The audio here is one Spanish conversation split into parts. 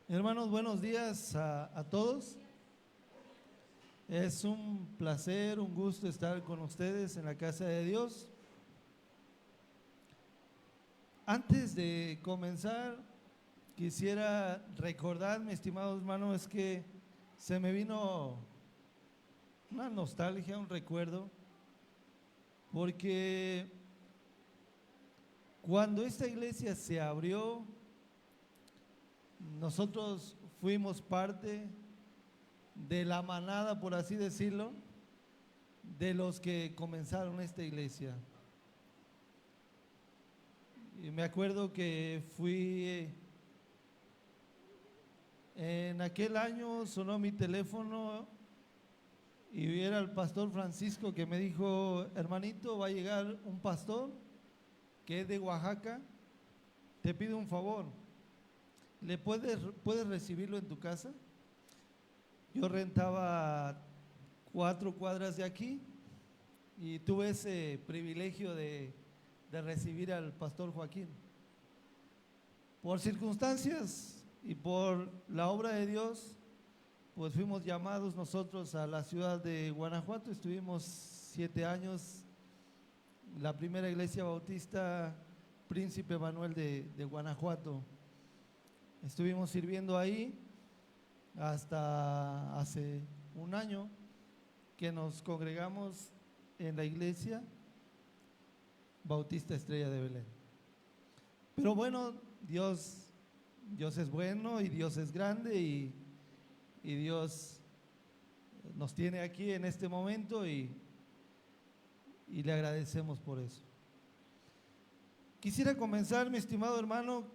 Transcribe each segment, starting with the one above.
Hermanos, buenos días a todos. Es un placer, un gusto estar con ustedes en la casa de Dios. Antes de comenzar, quisiera recordar, mi estimado hermano, es que se me vino una nostalgia, un recuerdo, porque cuando esta iglesia se abrió, nosotros fuimos parte de la manada, por así decirlo, de los que comenzaron esta iglesia. Y me acuerdo que fui, en aquel año sonó mi teléfono y era el pastor Francisco que me dijo: hermanito, va a llegar un pastor que es de Oaxaca, te pido un favor, ¿puedes recibirlo en tu casa? Yo rentaba 4 cuadras de aquí y tuve ese privilegio de recibir al pastor Joaquín. Por circunstancias y por la obra de Dios, pues fuimos llamados nosotros a la ciudad de Guanajuato. Estuvimos 7 años, la primera iglesia bautista Príncipe Manuel de Guanajuato. Estuvimos sirviendo ahí hasta hace un año que nos congregamos en la iglesia Bautista Estrella de Belén. Pero bueno, Dios es bueno y Dios es grande y Dios nos tiene aquí en este momento y le agradecemos por eso. Quisiera comenzar, mi estimado hermano,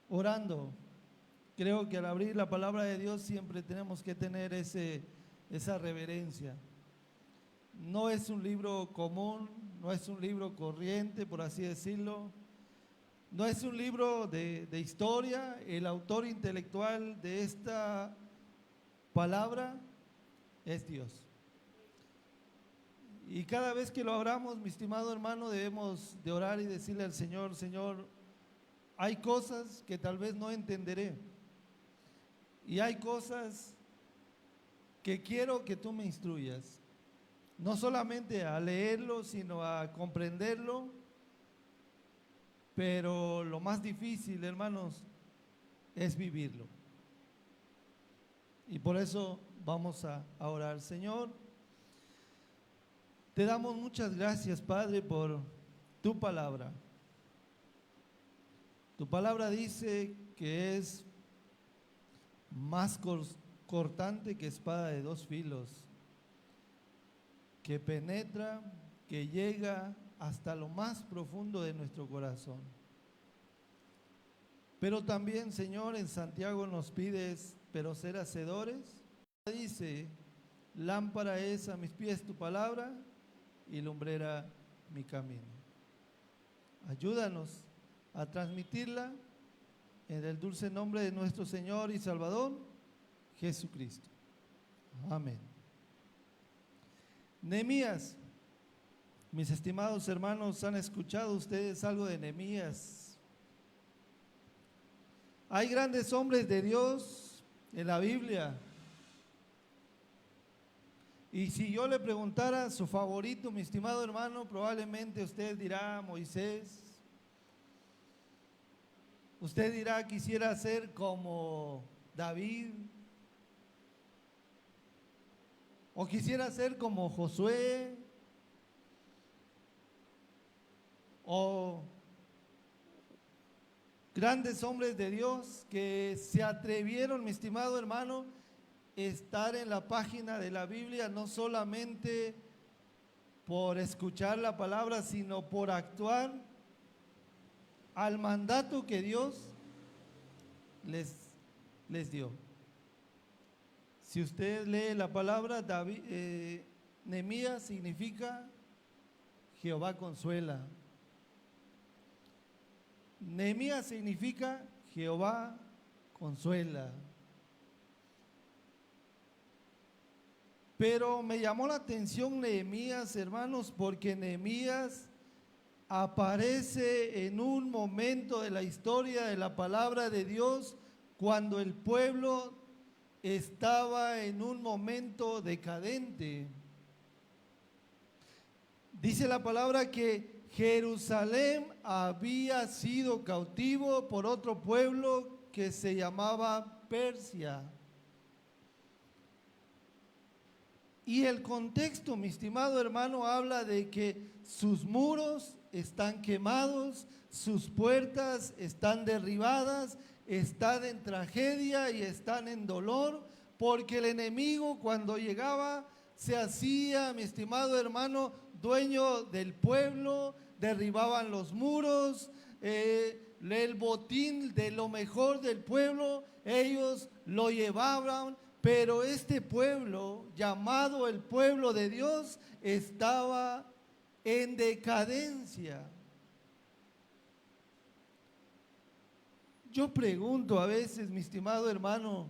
orando. Creo que al abrir la palabra de Dios siempre tenemos que tener esa reverencia. No es un libro común, no es un libro corriente, por así decirlo. No es un libro de historia. El autor intelectual de esta palabra es Dios. Y cada vez que lo abramos, mi estimado hermano, debemos de orar y decirle al Señor: Señor, hay cosas que tal vez no entenderé. Y hay cosas que quiero que tú me instruyas. No solamente a leerlo, sino a comprenderlo. Pero lo más difícil, hermanos, es vivirlo. Y por eso vamos a orar. Señor, te damos muchas gracias, Padre, por tu palabra. Tu palabra dice que es más cortante que espada de 2 filos, que penetra, que llega hasta lo más profundo de nuestro corazón. Pero también, Señor, en Santiago nos pides, pero ser hacedores. Dice: lámpara es a mis pies tu palabra y lumbrera mi camino. Ayúdanos a transmitirla en el dulce nombre de nuestro Señor y Salvador, Jesucristo. Amén. Nehemías. Mis estimados hermanos, ¿han escuchado ustedes algo de Nehemías? Hay grandes hombres de Dios en la Biblia. Y si yo le preguntara su favorito, mi estimado hermano, probablemente usted dirá Moisés. Usted dirá: quisiera ser como David. O quisiera ser como Josué. O grandes hombres de Dios que se atrevieron, mi estimado hermano, estar en la página de la Biblia, no solamente por escuchar la palabra, sino por actuar al mandato que Dios les dio. Si usted lee la palabra, Nehemías significa Jehová consuela. Nehemías significa Jehová consuela. Pero me llamó la atención Nehemías, hermanos, porque Nehemías aparece en un momento de la historia de la palabra de Dios cuando el pueblo estaba en un momento decadente. Dice la palabra que Jerusalén había sido cautivo por otro pueblo que se llamaba Persia. Y el contexto, mi estimado hermano, habla de que sus muros están quemados, sus puertas están derribadas, están en tragedia y están en dolor, porque el enemigo cuando llegaba se hacía, mi estimado hermano, dueño del pueblo, derribaban los muros, el botín de lo mejor del pueblo, ellos lo llevaban, pero este pueblo, llamado el pueblo de Dios, estaba en decadencia. Yo pregunto a veces, mi estimado hermano,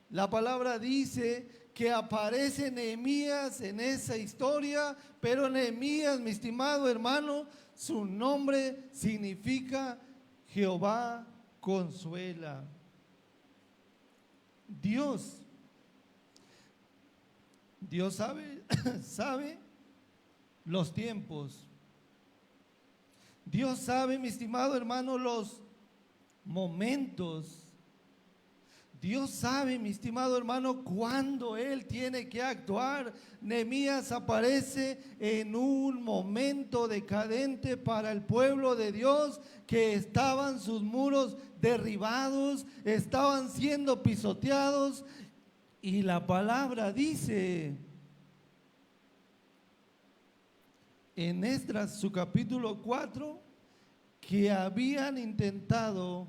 la palabra dice que aparece Nehemías en esa historia, pero Nehemías, mi estimado hermano, su nombre significa Jehová consuela. Dios sabe los tiempos. Dios sabe, mi estimado hermano, los momentos. Dios sabe, mi estimado hermano, cuándo Él tiene que actuar. Nehemías aparece en un momento decadente para el pueblo de Dios, que estaban sus muros derribados, estaban siendo pisoteados. Y la palabra dice en Esdras, su capítulo 4, que habían intentado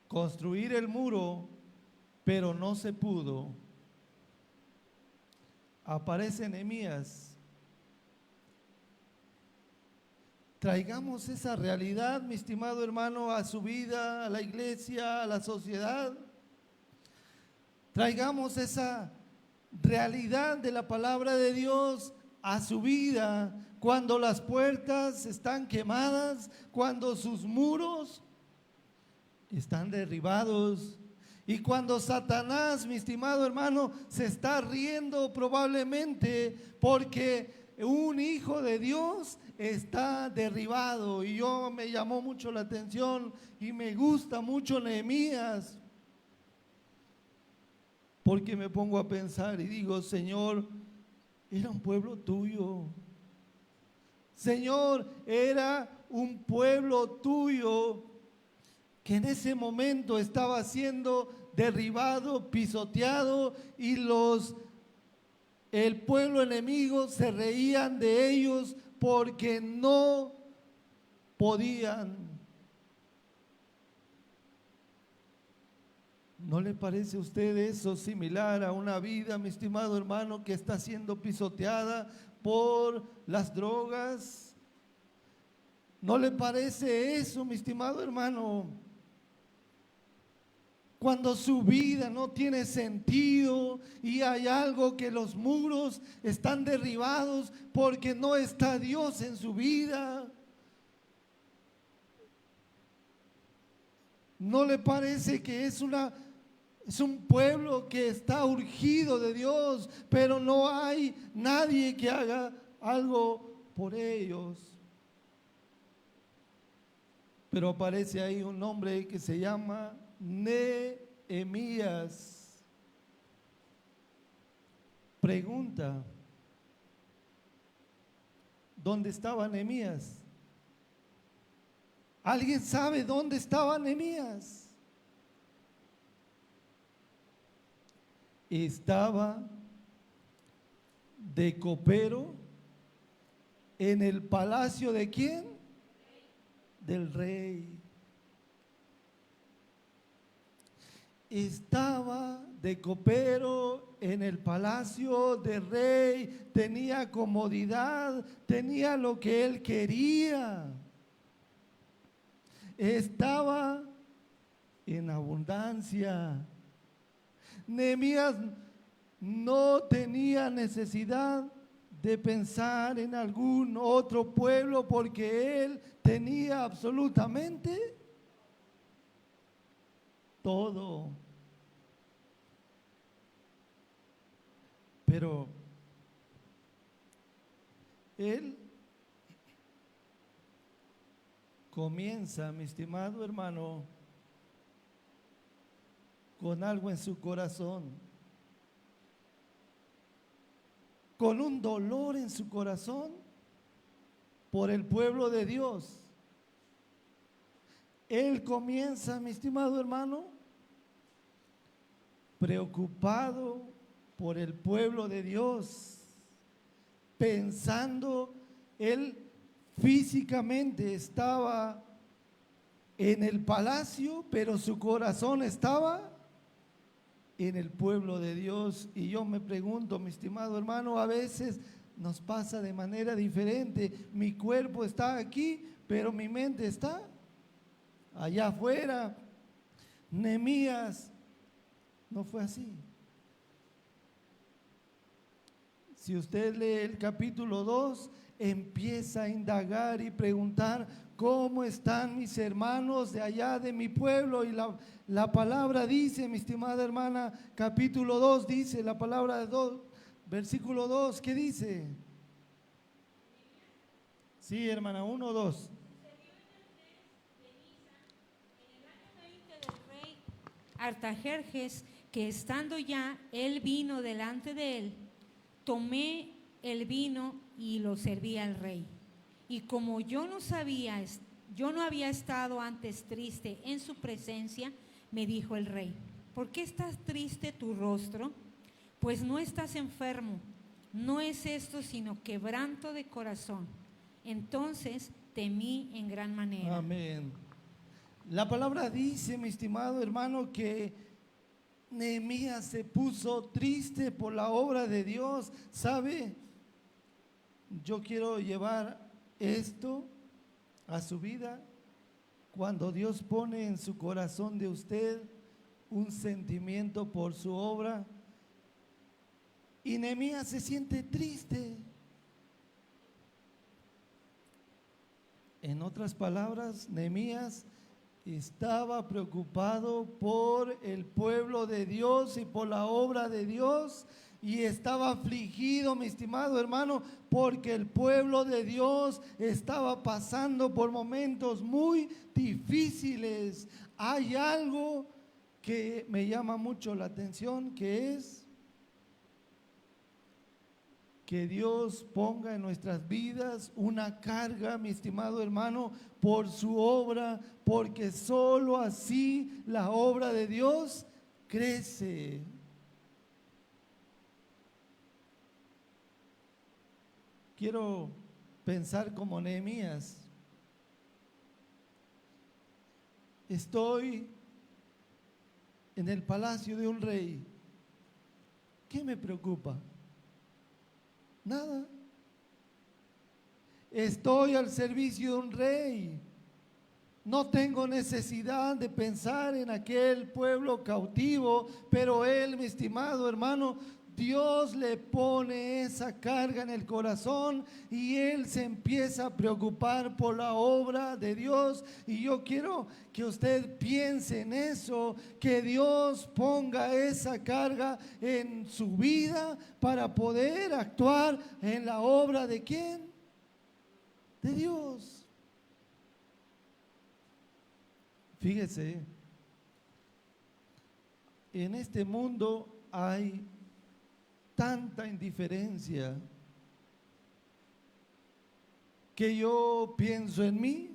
construir el muro, pero no se pudo. Aparece Nehemías. Traigamos esa realidad, mi estimado hermano, a su vida, a la iglesia, a la sociedad. Traigamos esa realidad de la palabra de Dios a su vida, cuando las puertas están quemadas, cuando sus muros están derribados, y cuando Satanás, mi estimado hermano, se está riendo probablemente porque un hijo de Dios está derribado. Y yo me llamó mucho la atención y me gusta mucho Nehemías, porque me pongo a pensar y digo, Señor, era un pueblo tuyo. Señor, era un pueblo tuyo que en ese momento estaba siendo derribado, pisoteado, y el pueblo enemigo se reían de ellos porque no podían. ¿No le parece a usted eso similar a una vida, mi estimado hermano, que está siendo pisoteada por las drogas? ¿No le parece eso, mi estimado hermano? Cuando su vida no tiene sentido y hay algo que los muros están derribados porque no está Dios en su vida. ¿No le parece que es un pueblo que está urgido de Dios, pero no hay nadie que haga algo por ellos? Pero aparece ahí un hombre que se llama Nehemías. Pregunta: ¿dónde estaba Nehemías? ¿Alguien sabe dónde estaba Nehemías? Estaba de copero en el palacio ¿de quién? Del rey. Estaba de copero en el palacio del rey, tenía comodidad, tenía lo que él quería. Estaba en abundancia. Nehemías no tenía necesidad de pensar en algún otro pueblo porque él tenía absolutamente todo. Pero él comienza, mi estimado hermano, con algo en su corazón, con un dolor en su corazón por el pueblo de Dios. Él comienza, mi estimado hermano, preocupado por el pueblo de Dios, pensando, él físicamente estaba en el palacio, pero su corazón estaba en el pueblo de Dios. Y yo me pregunto, mi estimado hermano, a veces nos pasa de manera diferente. Mi cuerpo está aquí, pero mi mente está allá afuera. Nehemías no fue así. Si usted lee el capítulo 2, empieza a indagar y preguntar: ¿cómo están mis hermanos de allá de mi pueblo? Y la palabra dice, mi estimada hermana, capítulo 2 dice, la palabra de 2, versículo 2, ¿qué dice? Sí, hermana, 1, 2. Artajerjes, que estando ya el vino delante de él, tomé el vino y lo serví al rey. Y como yo no había estado antes triste en su presencia, me dijo el rey: ¿por qué estás triste tu rostro? Pues no estás enfermo, no es esto sino quebranto de corazón. Entonces temí en gran manera. Amén. La palabra dice, mi estimado hermano, que Nehemías se puso triste por la obra de Dios. ¿Sabe? Yo quiero llevar esto a su vida. Cuando Dios pone en su corazón de usted un sentimiento por su obra, y Nehemías se siente triste. En otras palabras, Nehemías estaba preocupado por el pueblo de Dios y por la obra de Dios, y estaba afligido, mi estimado hermano, porque el pueblo de Dios estaba pasando por momentos muy difíciles. Hay algo que me llama mucho la atención, que es que Dios ponga en nuestras vidas una carga, mi estimado hermano, por su obra, porque solo así la obra de Dios crece. Quiero pensar como Nehemías. Estoy en el palacio de un rey. ¿Qué me preocupa? Nada. Estoy al servicio de un rey. No tengo necesidad de pensar en aquel pueblo cautivo, pero él, mi estimado hermano, Dios le pone esa carga en el corazón y él se empieza a preocupar por la obra de Dios. Y yo quiero que usted piense en eso, que Dios ponga esa carga en su vida para poder actuar en la obra de ¿quién? De Dios. Fíjese, en este mundo hay tanta indiferencia que yo pienso en mí,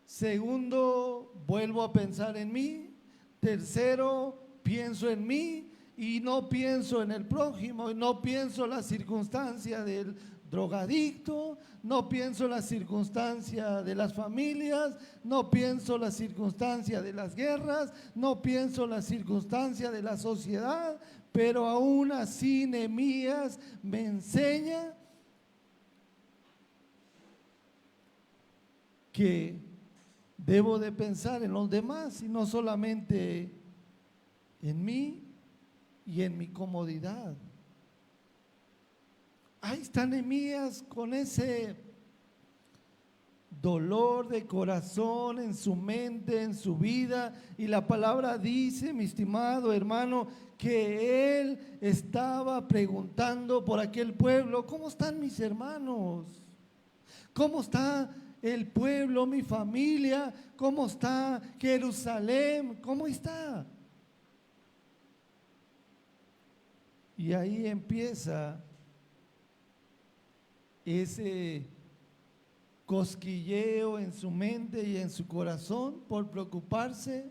segundo, vuelvo a pensar en mí, tercero, pienso en mí y no pienso en el prójimo, y no pienso en la circunstancia del drogadicto, no pienso en la circunstancia de las familias, no pienso en la circunstancia de las guerras, no pienso en la circunstancia de la sociedad, pero aún así Nehemías me enseña que debo de pensar en los demás y no solamente en mí y en mi comodidad. Ahí está Nehemías con ese dolor de corazón en su mente, en su vida. Y la palabra dice, mi estimado hermano, que él estaba preguntando por aquel pueblo: ¿cómo están mis hermanos? ¿Cómo está el pueblo, mi familia? ¿Cómo está Jerusalén? ¿Cómo está? Y ahí empieza ese cosquilleo en su mente y en su corazón por preocuparse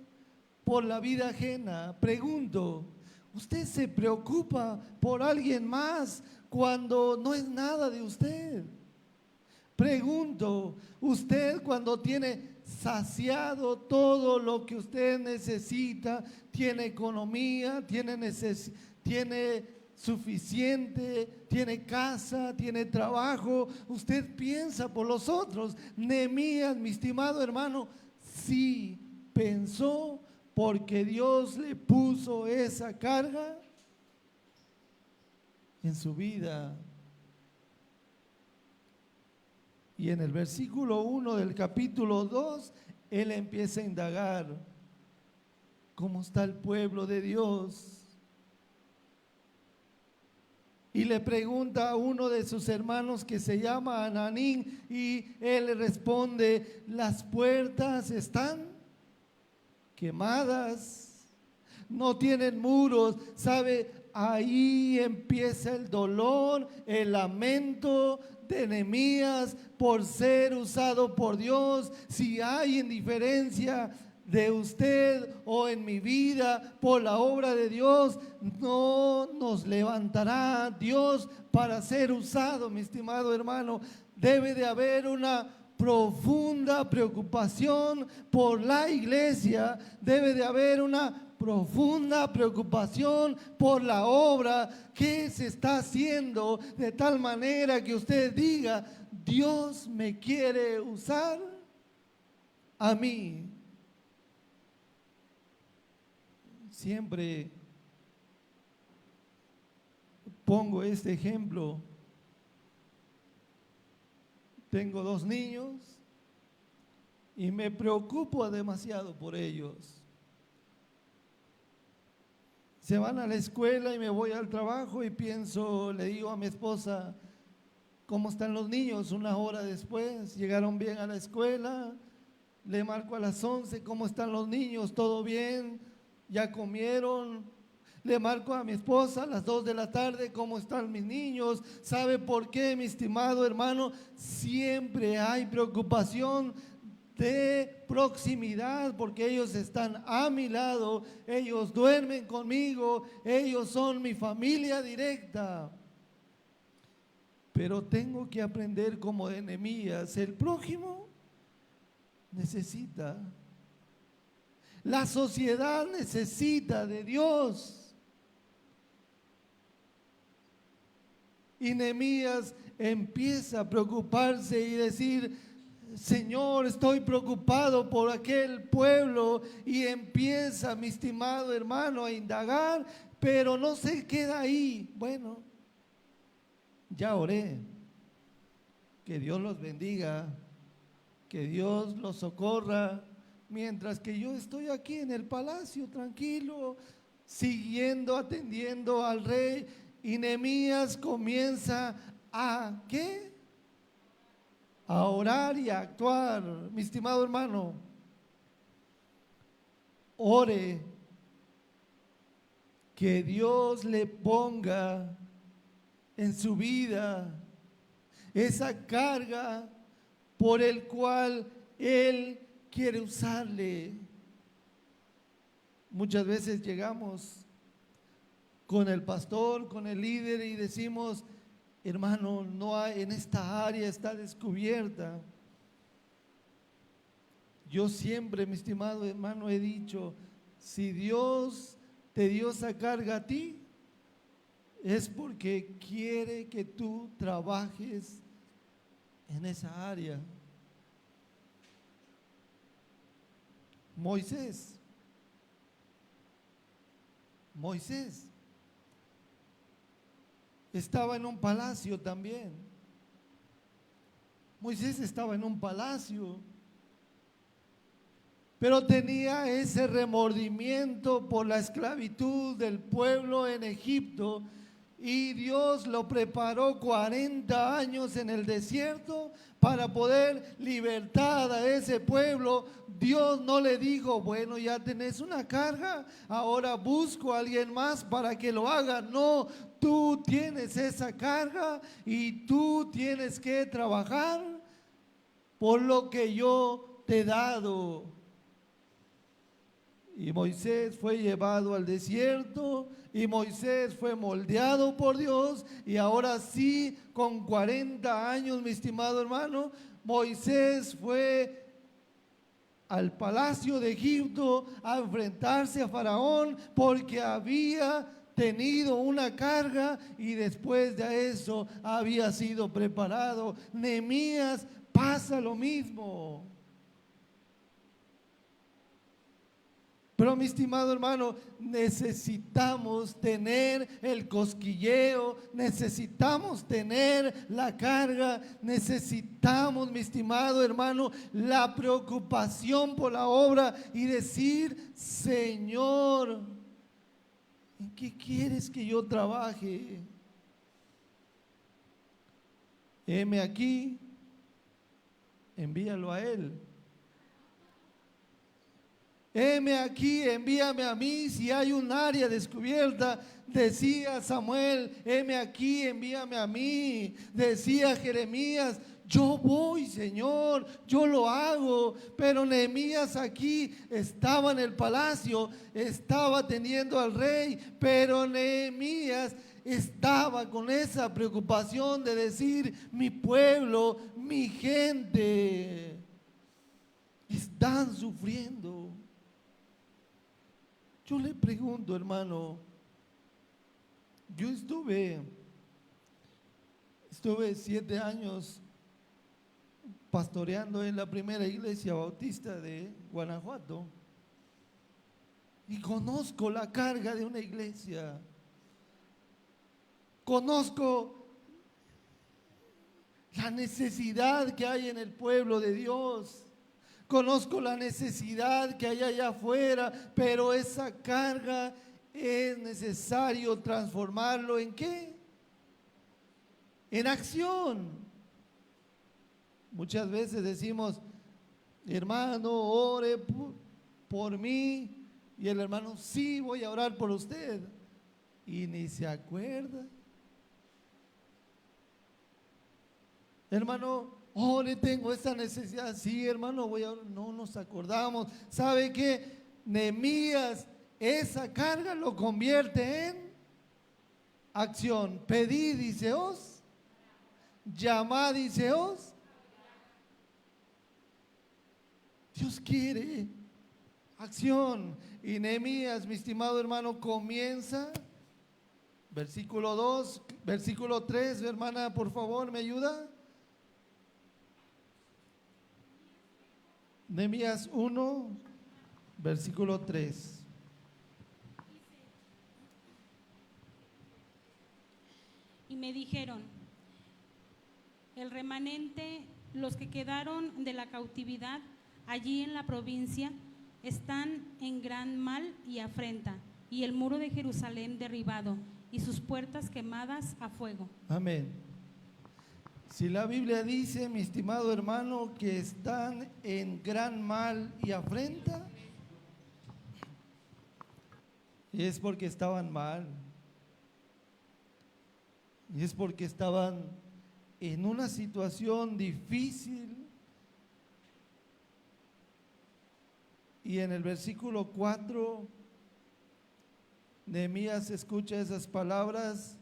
por la vida ajena. Pregunto, ¿usted se preocupa por alguien más cuando no es nada de usted? Pregunto, ¿usted cuando tiene saciado todo lo que usted necesita, tiene economía, tiene suficiente, tiene casa, tiene trabajo, usted piensa por los otros? Nehemías, mi estimado hermano, sí pensó, porque Dios le puso esa carga en su vida. Y en el versículo 1 del capítulo 2, él empieza a indagar cómo está el pueblo de Dios. Y le pregunta a uno de sus hermanos que se llama Ananín, y él le responde: las puertas están quemadas, no tienen muros. ¿Sabe? Ahí empieza el dolor, el lamento de Nehemías por ser usado por Dios. Si hay indiferencia de usted o en mi vida por la obra de Dios, no nos levantará Dios para ser usado, mi estimado hermano. Debe de haber una profunda preocupación por la iglesia, debe de haber una profunda preocupación por la obra que se está haciendo, de tal manera que usted diga: Dios me quiere usar a mí. Siempre pongo este ejemplo. Tengo 2 niños y me preocupo demasiado por ellos. Se van a la escuela y me voy al trabajo y pienso, le digo a mi esposa: ¿cómo están los niños? 1 hora después, ¿llegaron bien a la escuela? Le marco a las 11, ¿cómo están los niños? ¿Todo bien? ¿Ya comieron? Le marco a mi esposa a las 2 de la tarde: ¿cómo están mis niños? ¿Sabe por qué, mi estimado hermano? Siempre hay preocupación de proximidad, porque ellos están a mi lado, ellos duermen conmigo, ellos son mi familia directa. Pero tengo que aprender como de Nehemías: el prójimo necesita, la sociedad necesita de Dios. Y Nehemías empieza a preocuparse y decir: Señor, estoy preocupado por aquel pueblo. Y empieza, mi estimado hermano, a indagar, pero no se queda ahí. Bueno, ya oré, que Dios los bendiga, que Dios los socorra, mientras que yo estoy aquí en el palacio tranquilo, siguiendo, atendiendo al rey. Y Nehemías comienza a ¿qué? A orar y a actuar. Mi estimado hermano, ore que Dios le ponga en su vida esa carga por el cual Él quiere usarle. Muchas veces llegamos con el pastor, con el líder, y decimos: hermano, no hay, en esta área está descubierta. Yo siempre, mi estimado hermano, he dicho: si Dios te dio esa carga a ti, es porque quiere que tú trabajes en esa área. Moisés estaba en un palacio también, Moisés estaba en un palacio, pero tenía ese remordimiento por la esclavitud del pueblo en Egipto, y Dios lo preparó 40 años en el desierto para poder libertar a ese pueblo. Dios no le dijo, bueno, ya tenés una carga, ahora busco a alguien más para que lo haga. No, tú tienes esa carga y tú tienes que trabajar por lo que yo te he dado. Y Moisés fue llevado al desierto, y Moisés fue moldeado por Dios, y ahora sí, con 40 años, mi estimado hermano, Moisés fue al palacio de Egipto a enfrentarse a Faraón, porque había tenido una carga y después de eso había sido preparado. Nehemías pasa lo mismo. Pero mi estimado hermano, necesitamos tener el cosquilleo, necesitamos tener la carga, necesitamos, mi estimado hermano, la preocupación por la obra y decir, Señor, ¿en qué quieres que yo trabaje? Heme aquí, envíalo a Él. Heme aquí, envíame a mí. Si hay un área descubierta, decía Samuel, heme aquí, envíame a mí. Decía Jeremías, yo voy, Señor, yo lo hago. Pero Nehemías aquí estaba en el palacio, estaba atendiendo al rey, pero Nehemías estaba con esa preocupación de decir, mi pueblo, mi gente están sufriendo. Yo le pregunto, hermano, yo estuve 7 años pastoreando en la primera iglesia bautista de Guanajuato y conozco la carga de una iglesia, conozco la necesidad que hay en el pueblo de Dios. Conozco la necesidad que hay allá afuera, pero esa carga es necesario transformarlo ¿en qué? En acción. Muchas veces decimos, hermano, ore por mí, y el hermano, sí, voy a orar por usted, y ni se acuerda. Hermano, le tengo esa necesidad. Sí, hermano, no nos acordamos. ¿Sabe qué? Nehemías esa carga lo convierte en acción. Pedid, diceos. Llamad, diceos. Dios quiere acción. Y Nehemías, mi estimado hermano, comienza. Versículo 2, versículo 3, hermana, por favor, ¿me ayuda? Nehemías 1, versículo 3. Y me dijeron, el remanente, los que quedaron de la cautividad allí en la provincia, están en gran mal y afrenta, y el muro de Jerusalén derribado, y sus puertas quemadas a fuego. Amén. Si la Biblia dice, mi estimado hermano, que están en gran mal y afrenta, es porque estaban mal. Y es porque estaban en una situación difícil. Y en el versículo 4, Nehemías escucha esas palabras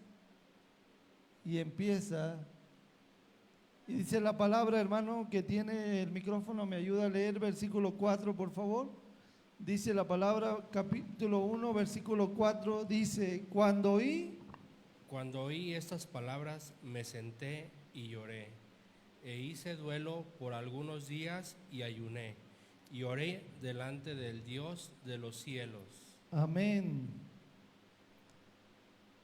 y empieza. Y dice la palabra, hermano, que tiene el micrófono, me ayuda a leer versículo 4, por favor. Dice la palabra, capítulo 1, versículo 4, dice, Cuando oí estas palabras, me senté y lloré, e hice duelo por algunos días y ayuné, y oré delante del Dios de los cielos. Amén.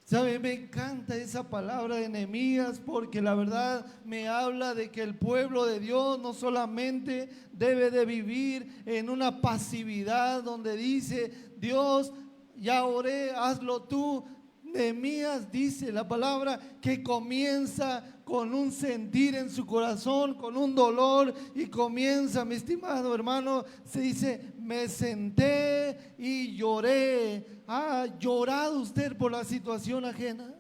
¿Sabe? Me encanta esa palabra de Nehemías porque la verdad me habla de que el pueblo de Dios no solamente debe de vivir en una pasividad donde dice, Dios, ya oré, hazlo tú. Nehemías dice la palabra que comienza con un sentir en su corazón, con un dolor, y comienza, mi estimado hermano, se dice, me senté y lloré. ¿Ha llorado usted por la situación ajena?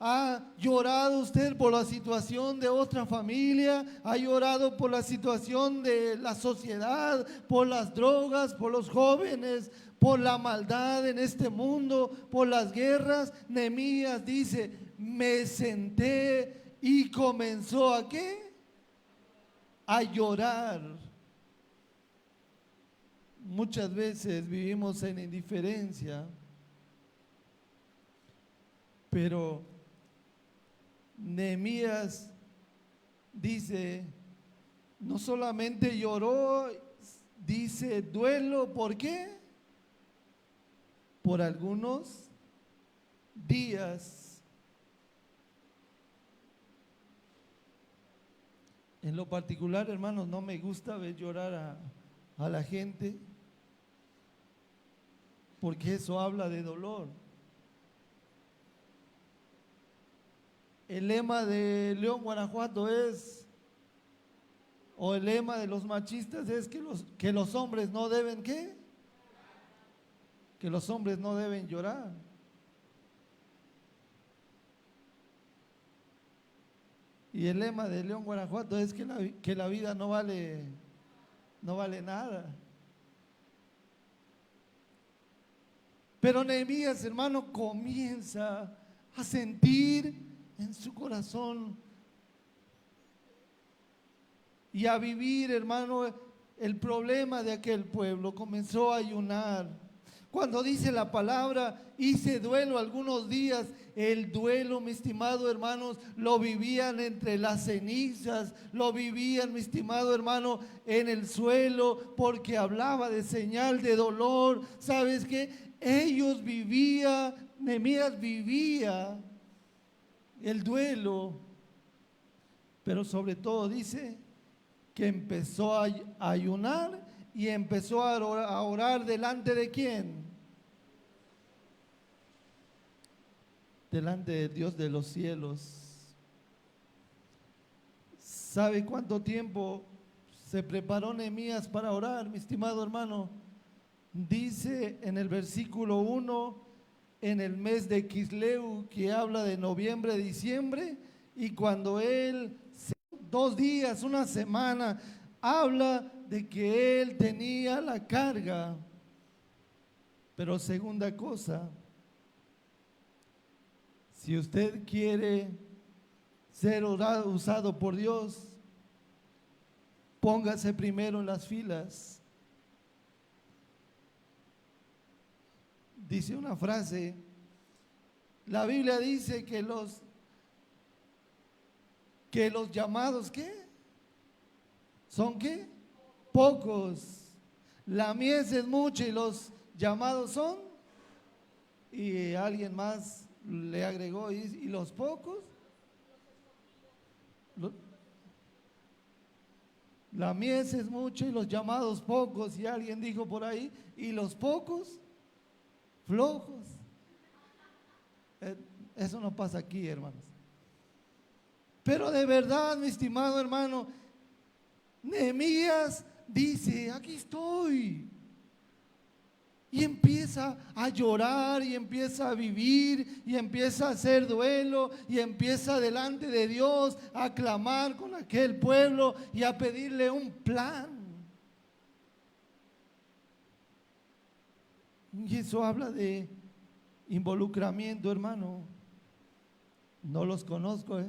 ¿Ha llorado usted por la situación de otra familia? ¿Ha llorado por la situación de la sociedad, por las drogas, por los jóvenes, por la maldad en este mundo, por las guerras? Nehemías dice, me senté y comenzó ¿a qué? A llorar. Muchas veces vivimos en indiferencia, pero Nehemías dice, no solamente lloró, dice duelo, ¿por qué? Por algunos días. En lo particular, hermanos, no me gusta ver llorar a la gente, porque eso habla de dolor. El lema de León, Guanajuato es, o el lema de los machistas es que los hombres no deben, ¿qué? Que los hombres no deben llorar. Y el lema de León, Guanajuato es que la vida no vale nada. Pero Nehemías, hermano, comienza a sentir en su corazón y a vivir, hermano, el problema de aquel pueblo. Comenzó a ayunar. Cuando dice la palabra, hice duelo algunos días, el duelo, mi estimado hermanos, lo vivían entre las cenizas, lo vivían, mi estimado hermano, en el suelo, porque hablaba de señal de dolor. ¿Sabes qué? Ellos vivían, Nehemías vivía el duelo, pero sobre todo dice que empezó a ayunar y empezó a orar delante de ¿quién? Delante de Dios de los cielos. ¿Sabe cuánto tiempo se preparó Nehemías para orar, mi estimado hermano? Dice en el versículo 1, en el mes de Quisleu, que habla de noviembre, diciembre, y cuando él, 2 días, una semana, habla de que él tenía la carga. Pero segunda cosa, si usted quiere ser usado por Dios, póngase primero en las filas. Dice una frase, la Biblia dice que los llamados, ¿qué? ¿Son qué? Pocos. La mies es mucha y los llamados son. Y alguien más le agregó, ¿y los pocos? La mies es mucha y los llamados pocos. Y alguien dijo por ahí, ¿y los pocos? Flojos. Eso no pasa aquí, hermanos. Pero de verdad, mi estimado hermano, Nehemías dice, aquí estoy. Y empieza a llorar y empieza a vivir y empieza a hacer duelo y empieza delante de Dios a clamar con aquel pueblo y a pedirle un plan. Y eso habla de involucramiento, hermano. No los conozco,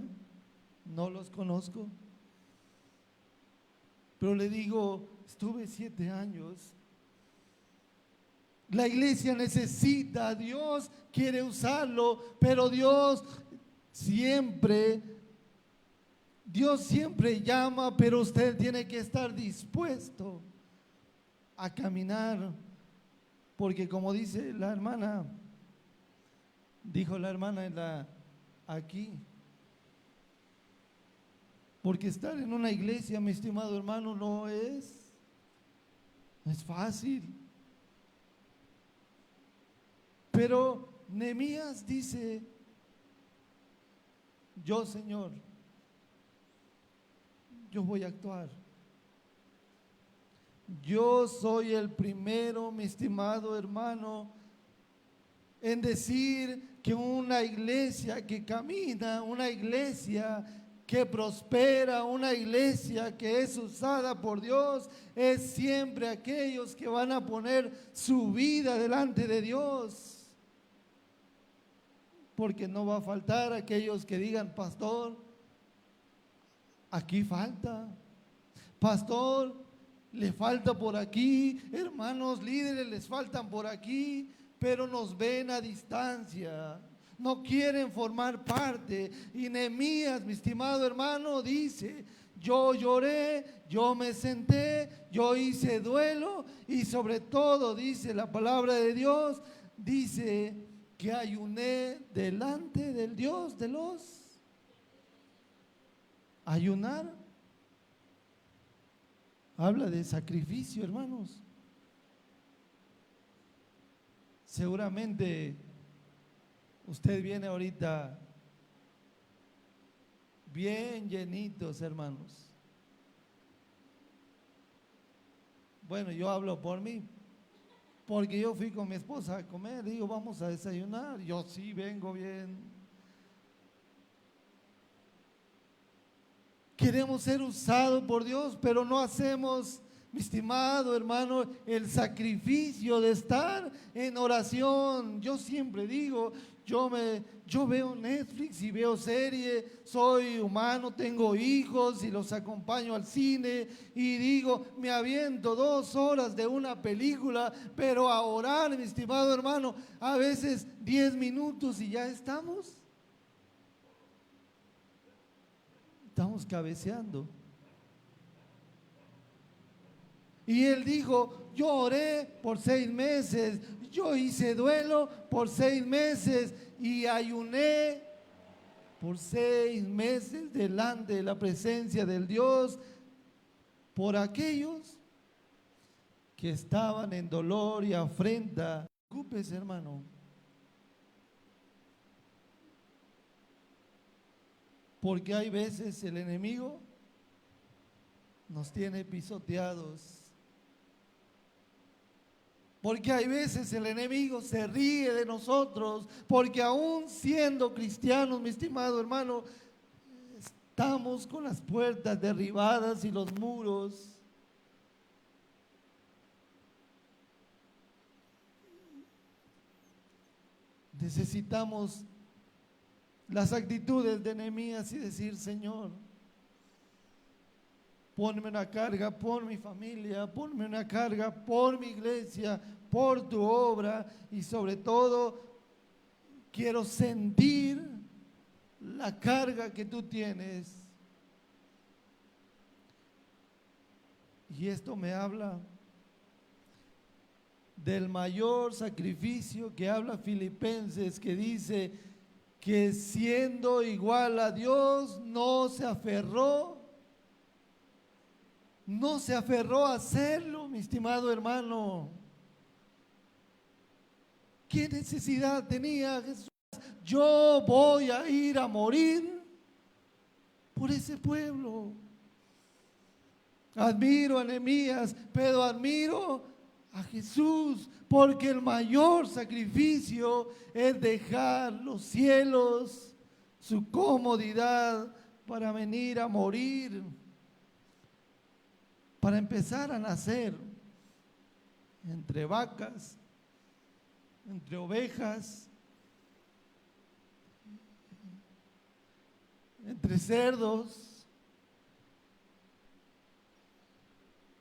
no los conozco. Pero le digo, estuve 7 años. La iglesia necesita a Dios, quiere usarlo, pero Dios siempre llama, pero usted tiene que estar dispuesto a caminar Porque como dice la hermana, dijo la hermana aquí, porque estar en una iglesia, mi estimado hermano, no es fácil. Pero Nehemías dice, yo, Señor, yo voy a actuar. Yo soy el primero, mi estimado hermano, en decir que una iglesia que camina, una iglesia que prospera, una iglesia que es usada por Dios, es siempre aquellos que van a poner su vida delante de Dios. Porque no va a faltar aquellos que digan, pastor, aquí falta, pastor, le falta por aquí, hermanos líderes les faltan por aquí, pero nos ven a distancia, no quieren formar parte. Y Nehemías, mi estimado hermano, dice, yo lloré, yo me senté, yo hice duelo y sobre todo, dice la palabra de Dios, dice que ayuné delante del Dios de los... Ayunar habla de sacrificio, hermanos. Seguramente usted viene ahorita bien llenitos, hermanos. Bueno, yo hablo por mí, porque yo fui con mi esposa a comer, digo, vamos a desayunar. Yo sí vengo bien. Queremos ser usados por Dios, pero no hacemos, mi estimado hermano, el sacrificio de estar en oración. Yo siempre digo, yo veo Netflix y veo serie, soy humano, tengo hijos y los acompaño al cine y digo, me aviento 2 horas de una película, pero a orar, mi estimado hermano, a veces 10 minutos y ya estamos cabeceando. Y él dijo, yo oré por 6 meses, yo hice duelo por 6 meses y ayuné por 6 meses delante de la presencia del Dios por aquellos que estaban en dolor y afrenta. No te preocupes, hermano. Porque hay veces el enemigo nos tiene pisoteados. Porque hay veces el enemigo se ríe de nosotros. Porque aún siendo cristianos, mi estimado hermano, estamos con las puertas derribadas y los muros. Necesitamos las actitudes de Nehemías y decir, Señor, ponme una carga por mi familia, ponme una carga por mi iglesia, por tu obra y sobre todo quiero sentir la carga que tú tienes. Y esto me habla del mayor sacrificio que habla Filipenses, que dice que siendo igual a Dios no se aferró a hacerlo, mi estimado hermano. ¿Qué necesidad tenía Jesús? Yo voy a ir a morir por ese pueblo. Admiro a Nehemías, pero admiro a Jesús, porque el mayor sacrificio es dejar los cielos, su comodidad, para venir a morir, para empezar a nacer entre vacas, entre ovejas, entre cerdos,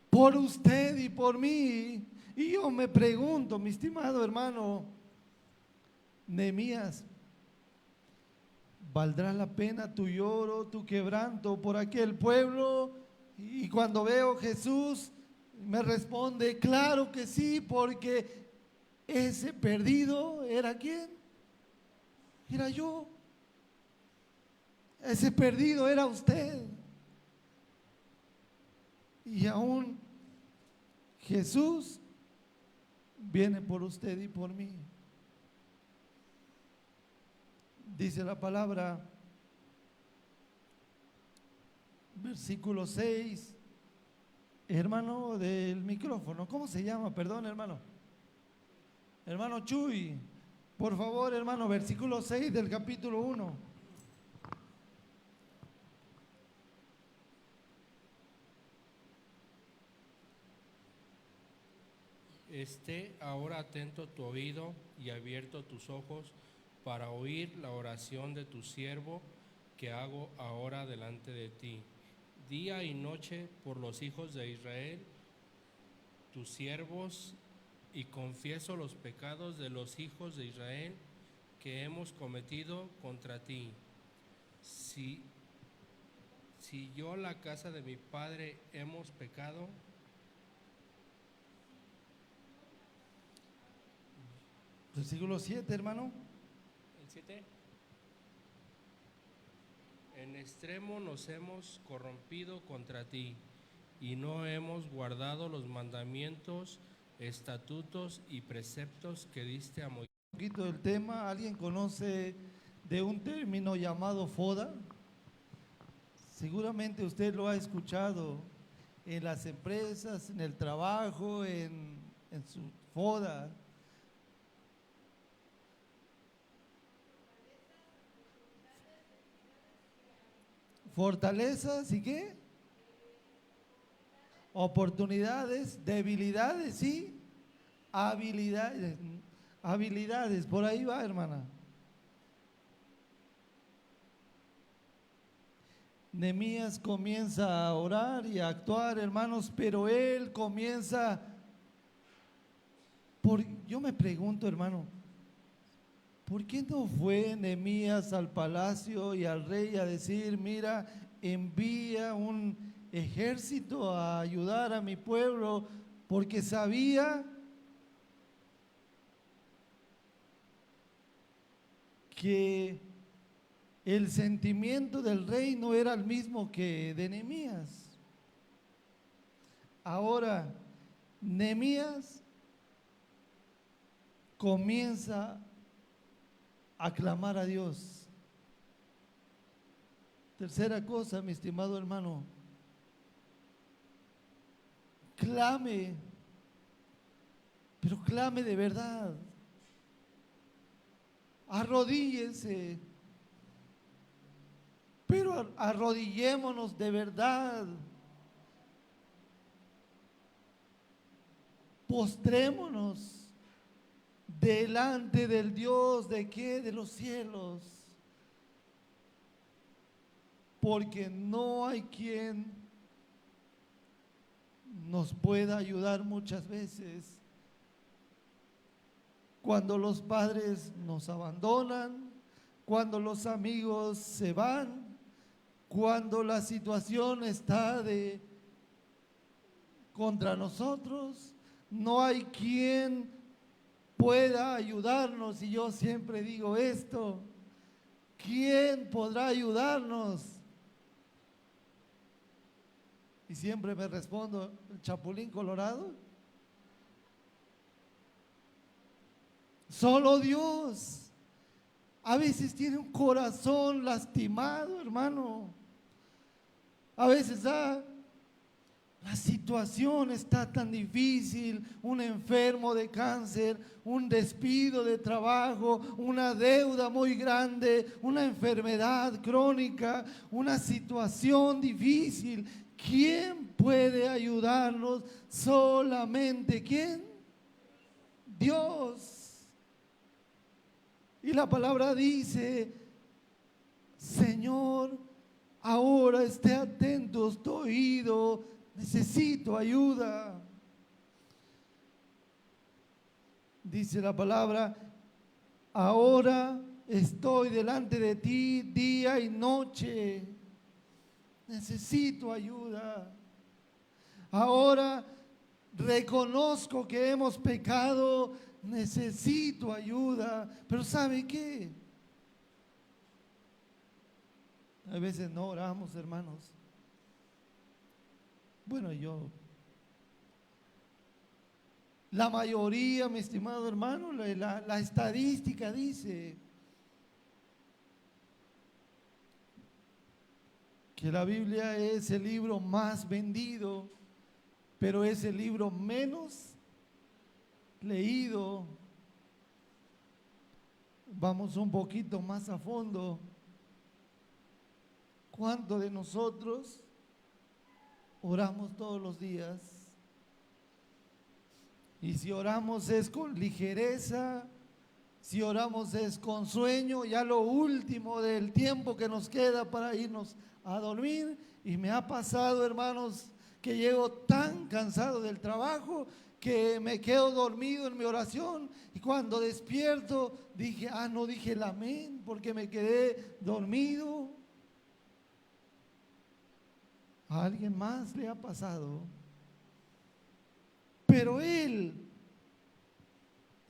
por usted y por mí. Y yo me pregunto, mi estimado hermano, Nehemías, ¿valdrá la pena tu lloro, tu quebranto por aquel pueblo? Y cuando veo Jesús, me responde, claro que sí, porque ese perdido era ¿quién? Era yo. Ese perdido era usted. Y aún Jesús viene por usted y por mí. Dice la palabra, versículo 6, hermano del micrófono, ¿cómo se llama? Perdón, hermano. Hermano Chuy, por favor, hermano, versículo 6 del capítulo 1. Esté ahora atento tu oído y abierto tus ojos para oír la oración de tu siervo que hago ahora delante de ti, día y noche por los hijos de Israel, tus siervos, y confieso los pecados de los hijos de Israel que hemos cometido contra ti. Si yo, la casa de mi padre, hemos pecado, Versículo 7, hermano. el 7. En extremo nos hemos corrompido contra ti y no hemos guardado los mandamientos, estatutos y preceptos que diste a Moisés. Un poquito del tema, ¿alguien conoce de un término llamado foda? Seguramente usted lo ha escuchado en las empresas, en el trabajo, en su foda. Fortalezas y qué? Oportunidades, debilidades y habilidades. Habilidades, por ahí va, hermana. Nehemías comienza a orar y a actuar, hermanos, pero él comienza yo me pregunto, hermano, ¿por qué no fue Nehemías al palacio y al rey a decir, mira, envía un ejército a ayudar a mi pueblo? Porque sabía que el sentimiento del rey no era el mismo que de Nehemías. Ahora, Nehemías comienza a clamar a Dios. Tercera cosa, mi estimado hermano, clame, pero clame de verdad. Arrodíllese, pero arrodillémonos de verdad. Postrémonos delante del Dios de qué, de los cielos, porque no hay quien nos pueda ayudar muchas veces cuando los padres nos abandonan, cuando los amigos se van, cuando la situación está contra nosotros. No hay quien pueda ayudarnos. Y yo siempre digo esto: ¿quién podrá ayudarnos? Y siempre me respondo, el Chapulín Colorado. Solo Dios. A veces tiene un corazón lastimado, hermano. A veces la situación está tan difícil, un enfermo de cáncer, un despido de trabajo, una deuda muy grande, una enfermedad crónica, una situación difícil. ¿Quién puede ayudarnos? Solamente ¿quién? Dios. Y la palabra dice, Señor, ahora esté atento tu oído, necesito ayuda. Dice la palabra, ahora estoy delante de ti día y noche, necesito ayuda. Ahora reconozco que hemos pecado, necesito ayuda, pero ¿sabe qué? A veces no oramos, hermanos. Bueno, la mayoría, mi estimado hermano, la estadística dice que la Biblia es el libro más vendido, pero es el libro menos leído. Vamos un poquito más a fondo. ¿Cuántos de nosotros oramos todos los días? Y si oramos es con ligereza, si oramos es con sueño, ya lo último del tiempo que nos queda para irnos a dormir. Y me ha pasado, hermanos, que llego tan cansado del trabajo que me quedo dormido en mi oración, y cuando despierto dije, no dije el amén porque me quedé dormido. ¿A alguien más le ha pasado? Pero él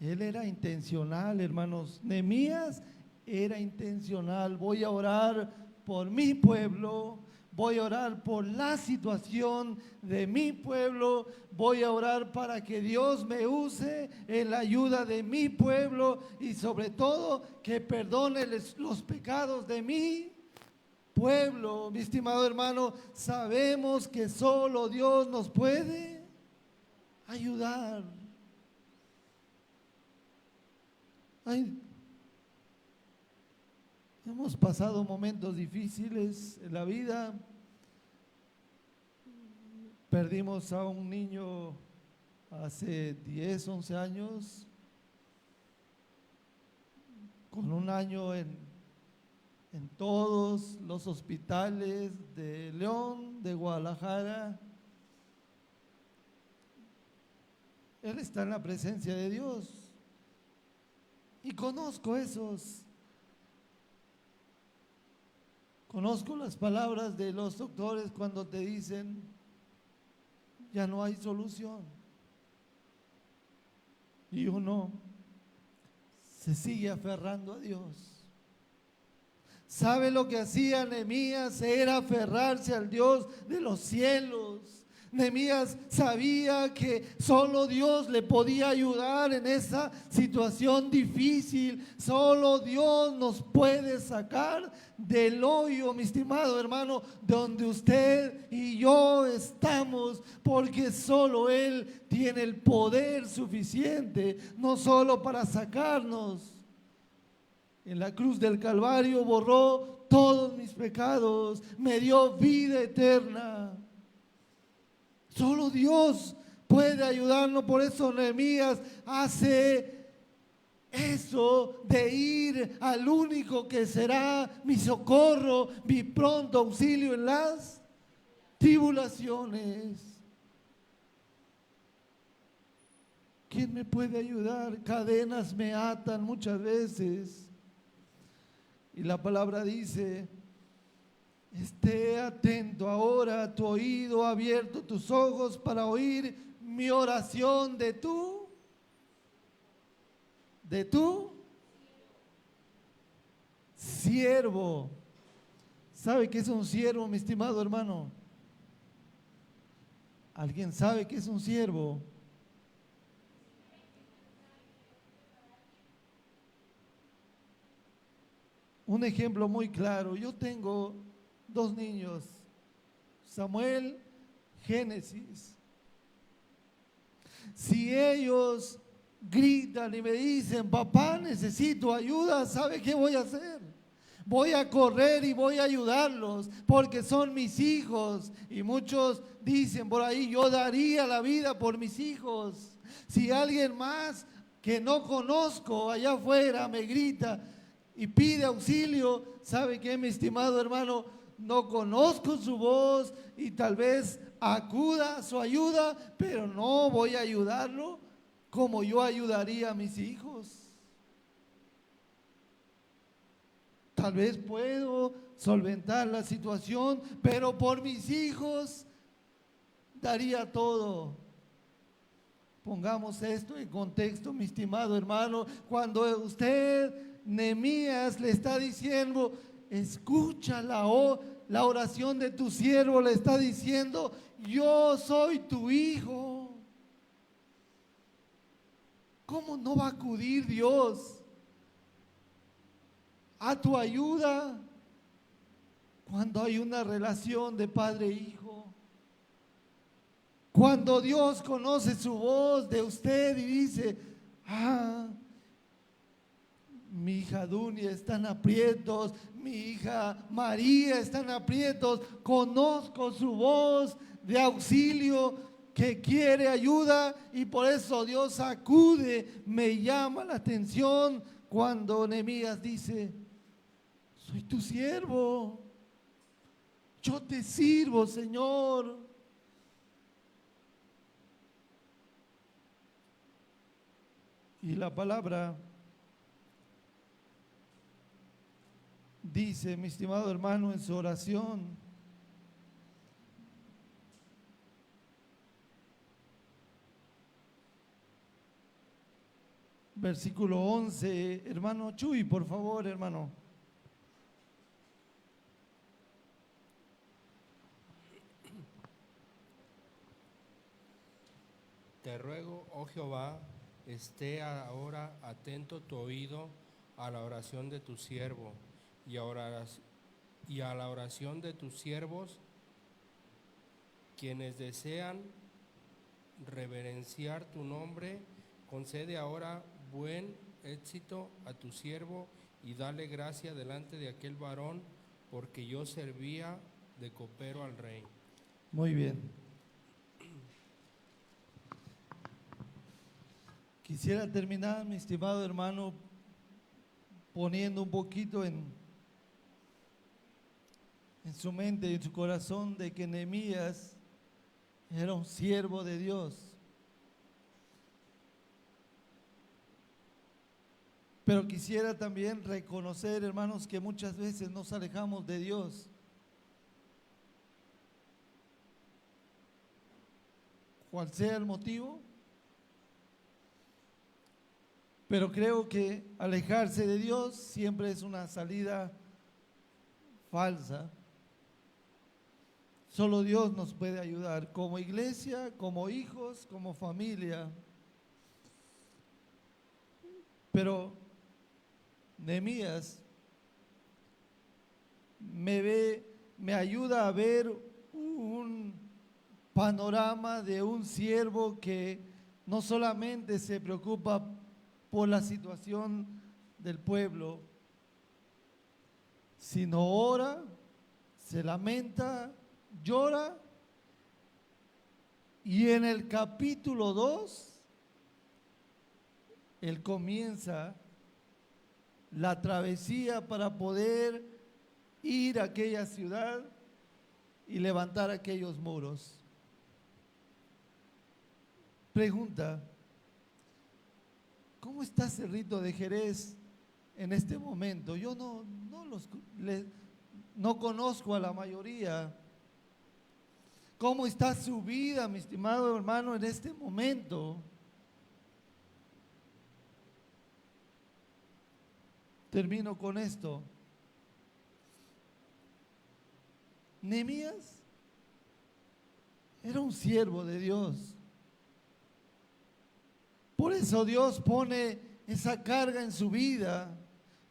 era intencional, hermanos. Nehemías era intencional. Voy a orar por mi pueblo, voy a orar por la situación de mi pueblo, voy a orar para que Dios me use en la ayuda de mi pueblo y sobre todo que perdone los pecados de mi pueblo. Mi estimado hermano, sabemos que solo Dios nos puede ayudar. Hemos pasado momentos difíciles en la vida. Perdimos a un niño hace 10, 11 años, con un año en todos los hospitales de León, de Guadalajara. Él está en la presencia de Dios. Y conozco las palabras de los doctores cuando te dicen, ya no hay solución. Y uno se sigue aferrando a Dios. ¿Sabe lo que hacía Nehemías? Era aferrarse al Dios de los cielos. Nehemías sabía que solo Dios le podía ayudar en esa situación difícil. Solo Dios nos puede sacar del hoyo, mi estimado hermano, donde usted y yo estamos, porque solo Él tiene el poder suficiente, no solo para sacarnos. En la cruz del Calvario borró todos mis pecados, me dio vida eterna. Solo Dios puede ayudarnos. Por eso Nehemías hace eso de ir al único que será mi socorro, mi pronto auxilio en las tribulaciones. ¿Quién me puede ayudar? Cadenas me atan muchas veces. Y la palabra dice, esté atento ahora, tu oído abierto, tus ojos para oír mi oración de tu siervo. ¿Sabe qué es un siervo, mi estimado hermano? ¿Alguien sabe qué es un siervo? Un ejemplo muy claro. Yo tengo 2 niños, Samuel, Génesis. Si ellos gritan y me dicen, papá, necesito ayuda, ¿sabe qué voy a hacer? Voy a correr y voy a ayudarlos, porque son mis hijos. Y muchos dicen por ahí, yo daría la vida por mis hijos. Si alguien más que no conozco allá afuera me grita y pide auxilio, ¿sabe qué, mi estimado hermano? No conozco su voz y tal vez acuda a su ayuda, pero no voy a ayudarlo como yo ayudaría a mis hijos. Tal vez puedo solventar la situación, pero por mis hijos daría todo. Pongamos esto en contexto, mi estimado hermano. Cuando usted, Nehemías, le está diciendo, escucha la oración de tu siervo, le está diciendo, yo soy tu hijo. ¿Cómo no va a acudir Dios a tu ayuda cuando hay una relación de padre e hijo? Cuando Dios conoce su voz de usted y dice, mi hija Dunia está en aprietos, mi hija María está en aprietos, conozco su voz de auxilio que quiere ayuda y por eso Dios acude. Me llama la atención cuando Nehemías dice, soy tu siervo, yo te sirvo, Señor. Y la palabra dice, mi estimado hermano, en su oración, versículo 11, hermano Chuy, por favor, hermano. Te ruego, oh Jehová, esté ahora atento tu oído a la oración de tu siervo y a la oración de tus siervos, quienes desean reverenciar tu nombre. Concede ahora buen éxito a tu siervo y dale gracia delante de aquel varón, porque yo servía de copero al rey. Muy bien. Quisiera terminar, mi estimado hermano, poniendo un poquito en su mente y en su corazón de que Nehemías era un siervo de Dios. Pero quisiera también reconocer, hermanos, que muchas veces nos alejamos de Dios. Cual sea el motivo, pero creo que alejarse de Dios siempre es una salida falsa. Solo Dios nos puede ayudar como iglesia, como hijos, como familia. Pero Nehemías me ayuda a ver un panorama de un siervo que no solamente se preocupa por la situación del pueblo, sino ora, se lamenta, llora, y en el capítulo 2 él comienza la travesía para poder ir a aquella ciudad y levantar aquellos muros. Pregunta, ¿cómo está Cerrito de Jerez en este momento? Yo no conozco a la mayoría. ¿Cómo está su vida, mi estimado hermano, en este momento? Termino con esto. Nehemías era un siervo de Dios. Por eso Dios pone esa carga en su vida.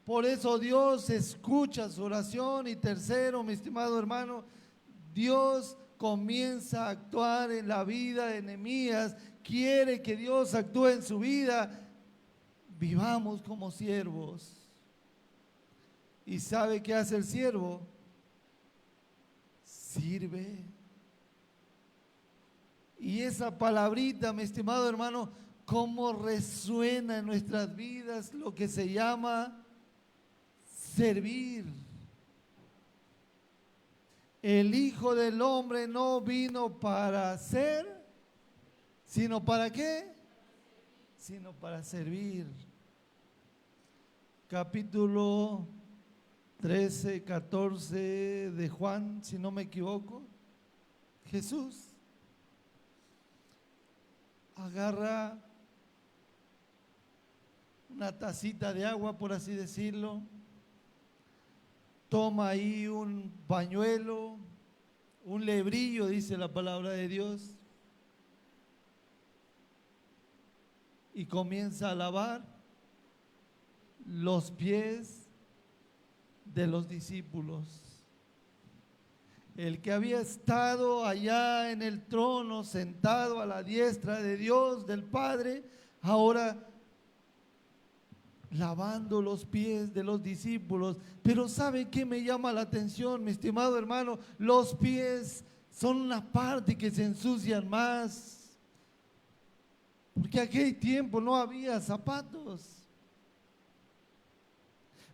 Por eso Dios escucha su oración. Y tercero, mi estimado hermano, Dios comienza a actuar en la vida de Nehemías. Quiere que Dios actúe en su vida. Vivamos como siervos. ¿Y sabe qué hace el siervo? Sirve. Y esa palabrita, mi estimado hermano, cómo resuena en nuestras vidas lo que se llama servir. El Hijo del Hombre no vino para ser, sino para ¿qué? Sino para servir. Capítulo 13, 14 de Juan, si no me equivoco. Jesús agarra una tacita de agua, por así decirlo, toma ahí un pañuelo, un lebrillo, dice la palabra de Dios, y comienza a lavar los pies de los discípulos. El que había estado allá en el trono, sentado a la diestra de Dios, del Padre, ahora lavando los pies de los discípulos. Pero ¿sabe qué me llama la atención, mi estimado hermano? Los pies son una parte que se ensucian más, porque aquel tiempo no había zapatos.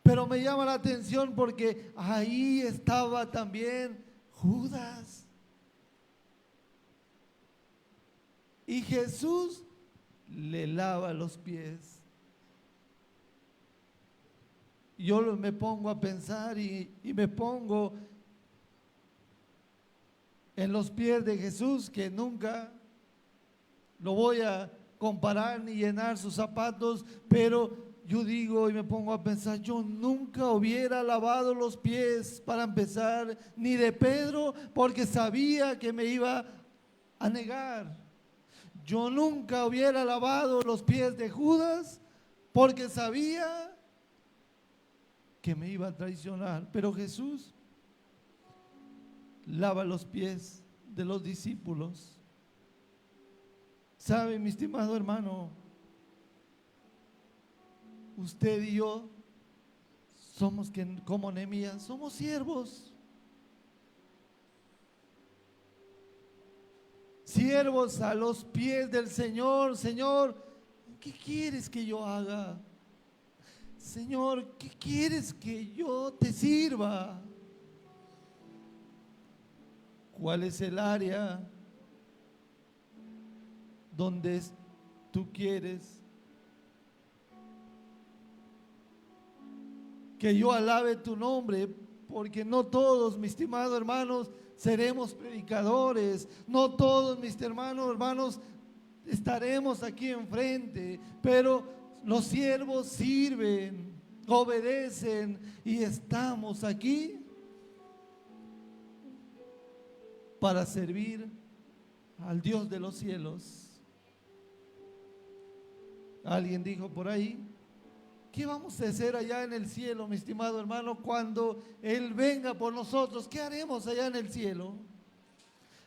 Pero me llama la atención porque ahí estaba también Judas. Y Jesús le lava los pies. Yo me pongo a pensar y me pongo en los pies de Jesús, que nunca lo voy a comparar ni llenar sus zapatos, pero yo digo y me pongo a pensar, yo nunca hubiera lavado los pies para empezar, ni de Pedro, porque sabía que me iba a negar. Yo nunca hubiera lavado los pies de Judas, porque sabía que me iba a traicionar. Pero Jesús lava los pies de los discípulos. ¿Sabe, mi estimado hermano? Usted y yo somos como Nehemías, somos siervos. Siervos a los pies del Señor. Señor, ¿qué quieres que yo haga? Señor, ¿qué quieres que yo te sirva? ¿Cuál es el área donde tú quieres que yo alabe tu nombre? Porque no todos, mis estimados hermanos, seremos predicadores. No todos, mis hermanos, estaremos aquí enfrente. Pero los siervos sirven, obedecen y estamos aquí para servir al Dios de los cielos. Alguien dijo por ahí, ¿qué vamos a hacer allá en el cielo, mi estimado hermano, cuando Él venga por nosotros? ¿Qué haremos allá en el cielo?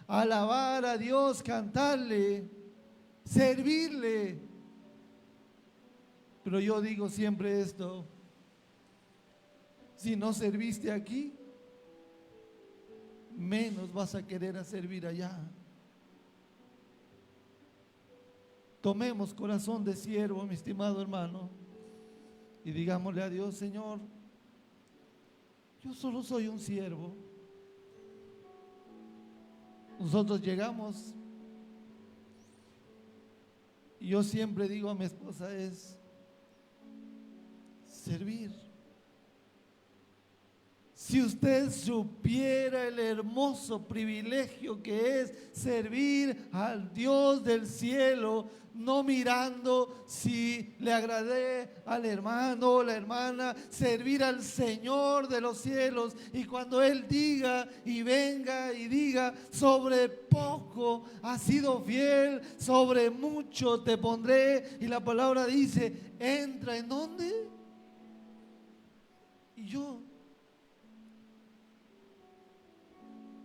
Alabar a Dios, cantarle, servirle. Pero yo digo siempre esto: si no serviste aquí, menos vas a querer servir allá. Tomemos corazón de siervo, mi estimado hermano, y digámosle a Dios: Señor, yo solo soy un siervo. Nosotros llegamos, y yo siempre digo a mi esposa, es servir. Si usted supiera el hermoso privilegio que es servir al Dios del cielo, no mirando si le agradé al hermano o la hermana, servir al Señor de los cielos. Y cuando Él diga y venga y diga: sobre poco has sido fiel, sobre mucho te pondré. Y la palabra dice: entra. ¿En dónde? Y yo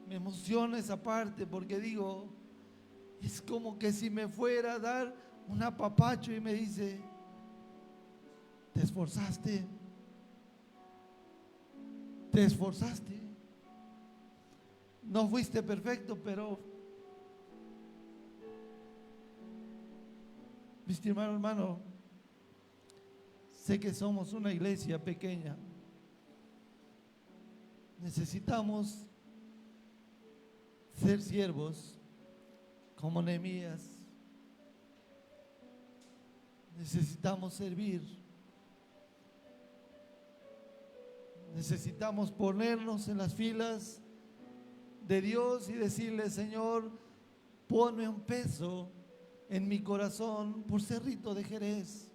me emociona esa parte, porque digo, es como que si me fuera a dar un apapacho y me dice: te esforzaste, te esforzaste, no fuiste perfecto, pero mi estimado hermano, sé que somos una iglesia pequeña. Necesitamos ser siervos como Nehemías. Necesitamos servir. Necesitamos ponernos en las filas de Dios y decirle: Señor, ponme un peso en mi corazón por Cerrito de Jerez.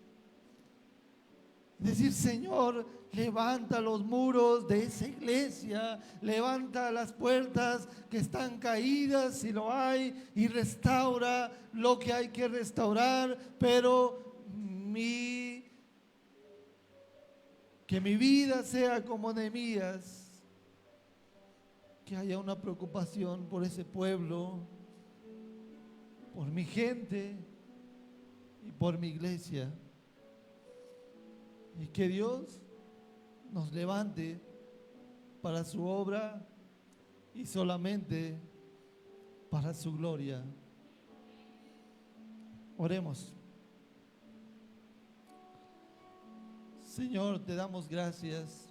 Decir, Señor, levanta los muros de esa iglesia, levanta las puertas que están caídas si lo hay y restaura lo que hay que restaurar, pero que mi vida sea como Nehemías, que haya una preocupación por ese pueblo, por mi gente y por mi iglesia. Y que Dios nos levante para su obra y solamente para su gloria. Oremos. Señor, te damos gracias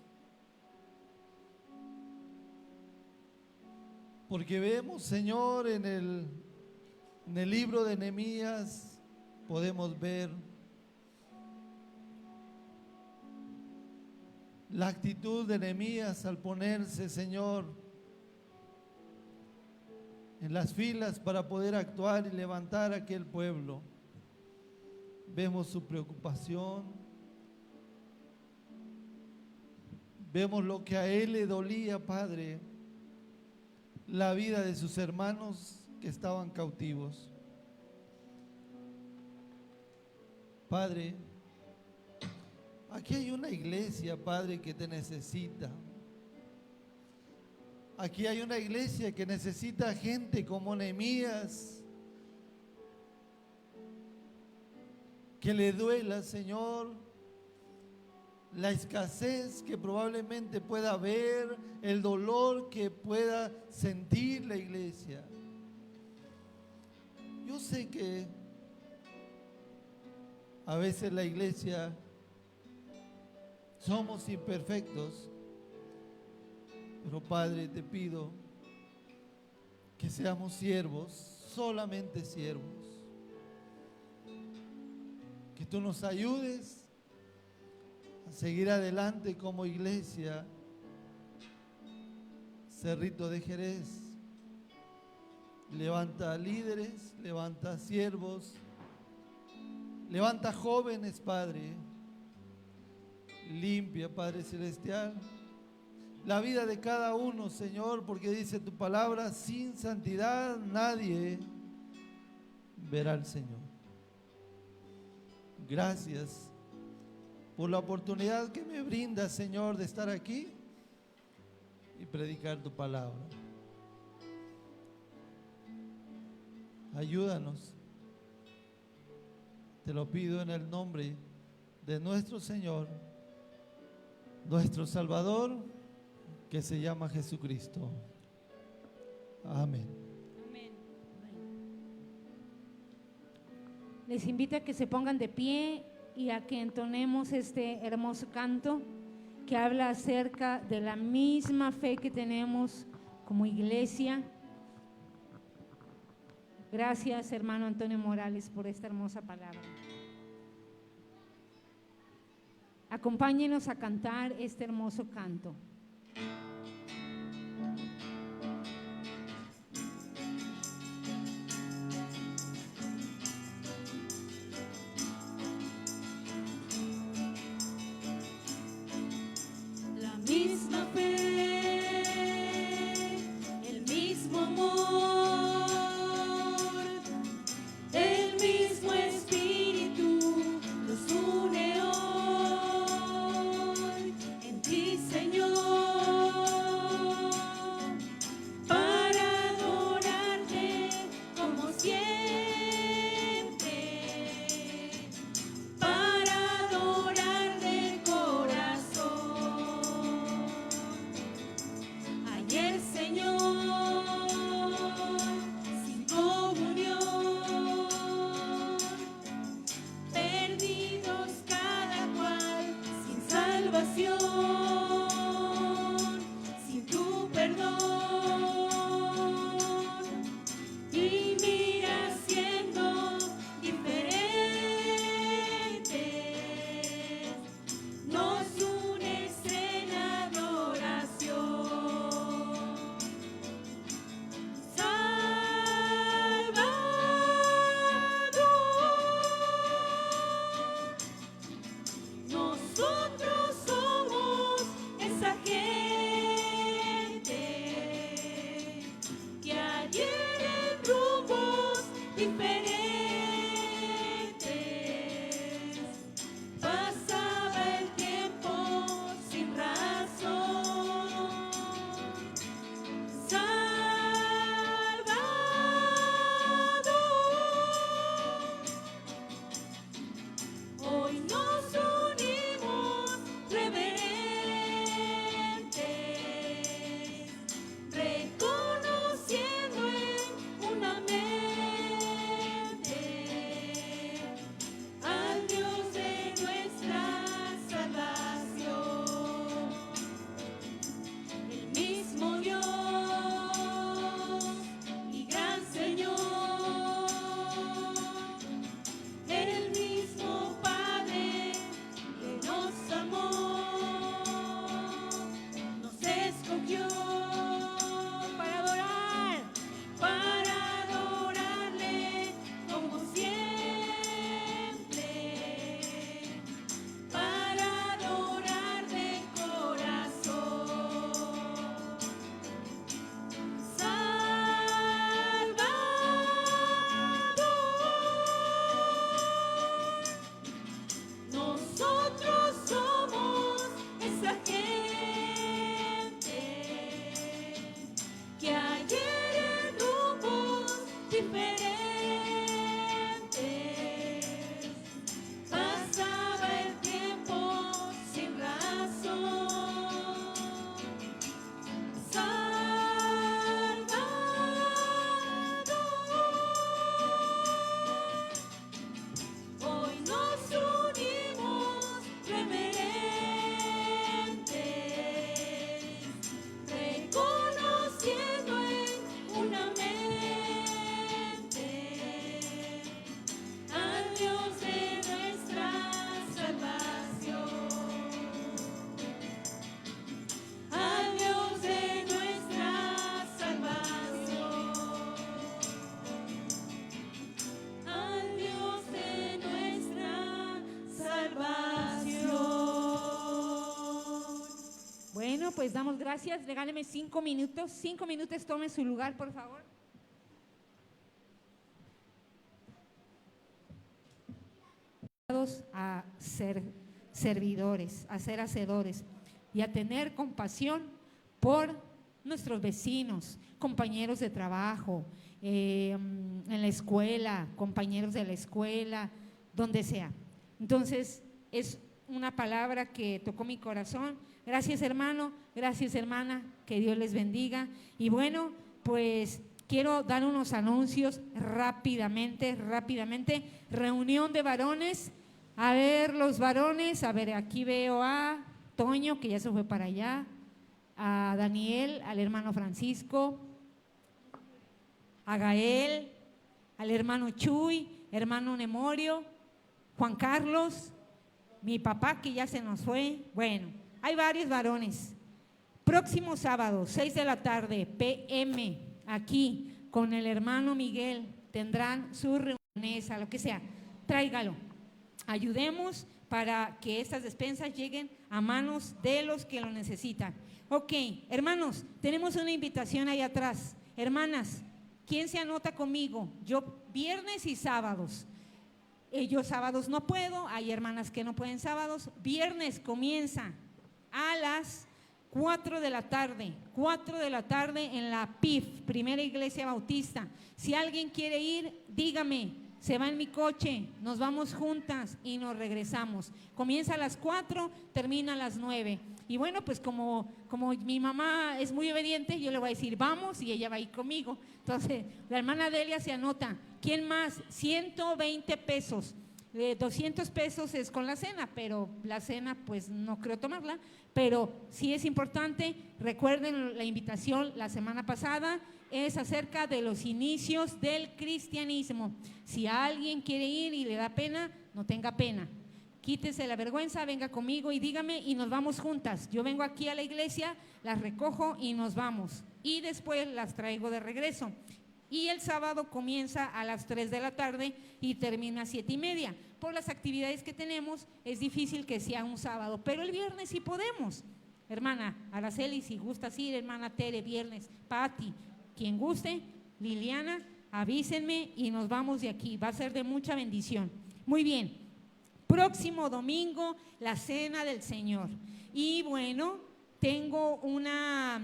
porque vemos, Señor, en el libro de Nehemías podemos ver la actitud de Nehemías al ponerse, Señor, en las filas para poder actuar y levantar a aquel pueblo. Vemos su preocupación, vemos lo que a él le dolía, Padre, la vida de sus hermanos que estaban cautivos. Padre, aquí hay una iglesia, Padre, que te necesita. Aquí hay una iglesia que necesita gente como Nehemías, que le duela, Señor, la escasez que probablemente pueda haber, el dolor que pueda sentir la iglesia. Yo sé que a veces la iglesia somos imperfectos, pero Padre, te pido que seamos siervos, solamente siervos. Que tú nos ayudes a seguir adelante como iglesia Cerrito de Jerez. Levanta líderes, levanta siervos, levanta jóvenes, Padre. Limpia, Padre Celestial, la vida de cada uno, Señor, porque dice tu palabra, sin santidad nadie verá al Señor. Gracias por la oportunidad que me brinda, Señor, de estar aquí y predicar tu palabra. Ayúdanos. Te lo pido en el nombre de nuestro Señor, nuestro Salvador, que se llama Jesucristo. Amén. Amén. Les invito a que se pongan de pie y a que entonemos este hermoso canto que habla acerca de la misma fe que tenemos como iglesia. Gracias, hermano Antonio Morales, por esta hermosa palabra. Acompáñenos a cantar este hermoso canto. La misma fe, el mismo amor, el mismo espíritu nos une hoy. En ti, Señor. pues damos gracias. Regáleme 5 minutos. 5 minutos, tome su lugar, por favor. A ser servidores, a ser hacedores y a tener compasión por nuestros vecinos, compañeros de trabajo, en la escuela, compañeros de la escuela, donde sea. Entonces, es una palabra que tocó mi corazón. Gracias, hermano, gracias, hermana, que Dios les bendiga. Y bueno, pues quiero dar unos anuncios rápidamente. Reunión de varones. A ver, los varones, a ver, aquí veo a Toño, que ya se fue para allá, a Daniel, al hermano Francisco, a Gael, al hermano Chuy, hermano Nemorio, Juan Carlos, mi papá que ya se nos fue. Bueno, hay varios varones. Próximo sábado, 6 de la tarde, PM, aquí con el hermano Miguel, tendrán sus reuniones, a lo que sea, tráigalo. Ayudemos para que estas despensas lleguen a manos de los que lo necesitan. Ok, hermanos, tenemos una invitación ahí atrás. Hermanas, ¿quién se anota conmigo? Yo viernes y sábados. Yo sábados no puedo, hay hermanas que no pueden sábados. Viernes comienza a las 4 de la tarde, 4 de la tarde en la PIF, Primera Iglesia Bautista. Si alguien quiere ir, dígame. Se va en mi coche, nos vamos juntas y nos regresamos. Comienza a las 4, termina a las 9. Y bueno, pues como mi mamá es muy obediente, yo le voy a decir vamos y ella va a ir conmigo. Entonces, la hermana Delia se anota. ¿Quién más? 120 pesos. 200 pesos es con la cena, pero la cena pues no creo tomarla. Pero sí es importante, recuerden la invitación la semana pasada, es acerca de los inicios del cristianismo. Si alguien quiere ir y le da pena, no tenga pena. Quítese la vergüenza, venga conmigo y dígame y nos vamos juntas. Yo vengo aquí a la iglesia, las recojo y nos vamos. Y después las traigo de regreso. Y el sábado comienza a las 3 de la tarde y termina a 7:30. Por las actividades que tenemos, es difícil que sea un sábado, pero el viernes sí podemos. Hermana Araceli, si gustas ir, hermana Tere, viernes, Pati, quien guste, Liliana, avísenme y nos vamos de aquí. Va a ser de mucha bendición. Muy bien, próximo domingo, la Cena del Señor. Y bueno, tengo una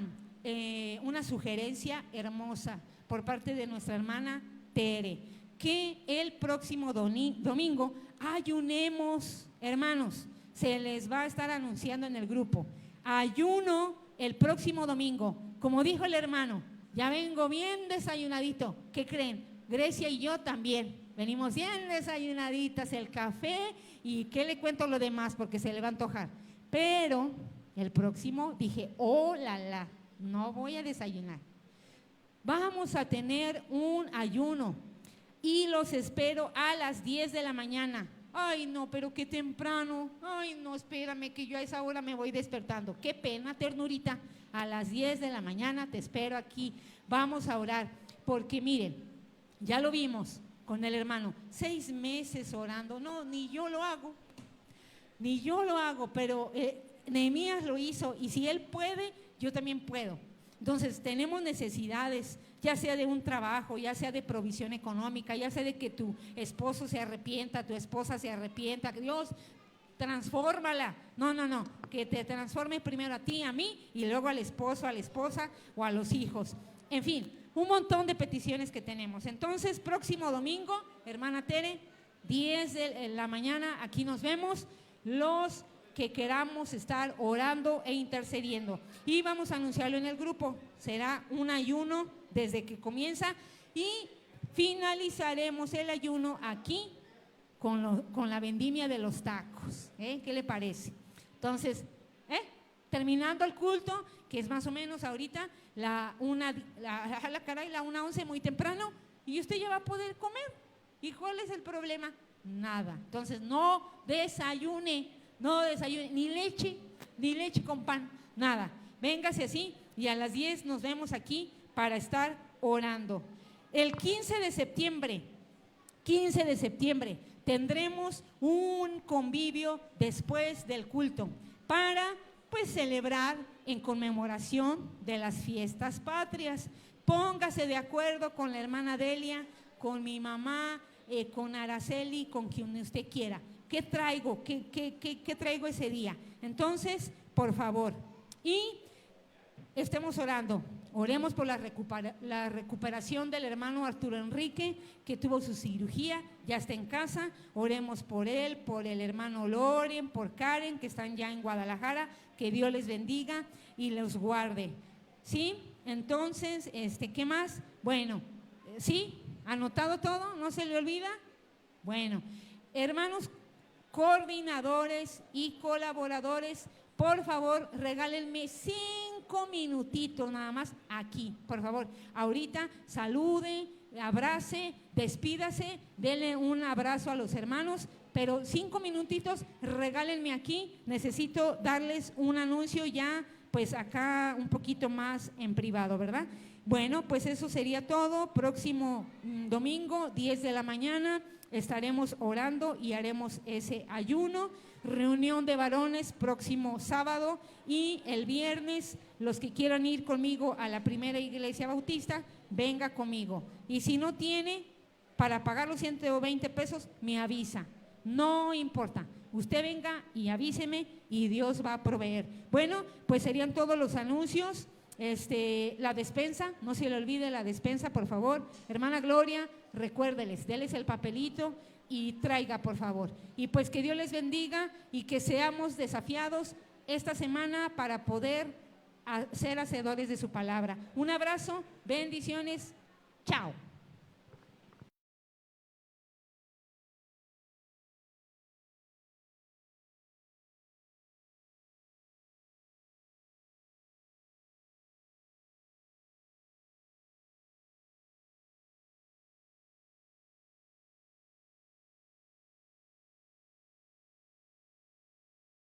sugerencia hermosa por parte de nuestra hermana Tere, que el próximo domingo ayunemos, hermanos, se les va a estar anunciando en el grupo. Ayuno el próximo domingo, como dijo el hermano, ya vengo bien desayunadito. ¿Qué creen? Grecia y yo también venimos bien desayunaditas, el café y qué le cuento lo demás porque se le va a antojar. Pero el próximo dije, oh la la, no voy a desayunar. Vamos a tener un ayuno y los espero a las 10 de la mañana. Ay, no, pero qué temprano. Ay, no, espérame que yo a esa hora me voy despertando. Qué pena, ternurita. A las 10 de la mañana te espero aquí. Vamos a orar, porque miren, ya lo vimos con el hermano. 6 meses orando. No, ni yo lo hago, pero Nehemías lo hizo y si él puede, yo también puedo. Entonces tenemos necesidades, ya sea de un trabajo, ya sea de provisión económica, ya sea de que tu esposo se arrepienta, tu esposa se arrepienta. Dios, transfórmala. No, que te transforme primero a ti, a mí y luego al esposo, a la esposa o a los hijos. En fin, un montón de peticiones que tenemos. Entonces, próximo domingo, hermana Tere, 10 de la mañana, aquí nos vemos. Los que queramos estar orando e intercediendo. Y vamos a anunciarlo en el grupo. Será un ayuno desde que comienza y finalizaremos el ayuno aquí con la vendimia de los tacos. ¿Qué le parece? Entonces, terminando el culto, que es más o menos ahorita la 1:11, muy temprano, y usted ya va a poder comer. ¿Y cuál es el problema? Nada. Entonces, no desayune, ni leche con pan, nada. Véngase así y a las 10 nos vemos aquí para estar orando. El 15 de septiembre tendremos un convivio después del culto para pues celebrar en conmemoración de las fiestas patrias. Póngase de acuerdo con la hermana Delia, con mi mamá, con Araceli, con quien usted quiera. ¿Qué traigo? ¿Qué traigo ese día? Entonces, por favor, y estemos orando. Oremos por la recuperación del hermano Arturo Enrique, que tuvo su cirugía, ya está en casa. Oremos por él, por el hermano Loren, por Karen, que están ya en Guadalajara. Que Dios les bendiga y los guarde. ¿Sí? Entonces, ¿qué más? Bueno, ¿sí? ¿Anotado todo? ¿No se le olvida? Bueno, hermanos coordinadores y colaboradores, por favor, regálenme 5 minutitos nada más aquí, por favor. Ahorita salude, abrace, despídase, denle un abrazo a los hermanos, pero 5 minutitos, regálenme aquí. Necesito darles un anuncio ya, pues acá un poquito más en privado, ¿verdad? Bueno, pues eso sería todo. Próximo domingo, 10 de la mañana, estaremos orando y haremos ese ayuno. Reunión de varones próximo sábado, y el viernes, los que quieran ir conmigo a la primera iglesia bautista, venga conmigo. Y si no tiene para pagar los 120 pesos, me avisa. No importa. Usted venga y avíseme y Dios va a proveer. Bueno, pues serían todos los anuncios. La despensa, no se le olvide la despensa, por favor. Hermana Gloria, recuérdeles, déles el papelito y traiga, por favor. Y pues que Dios les bendiga y que seamos desafiados esta semana para poder ser hacedores de su palabra. Un abrazo, bendiciones, chao.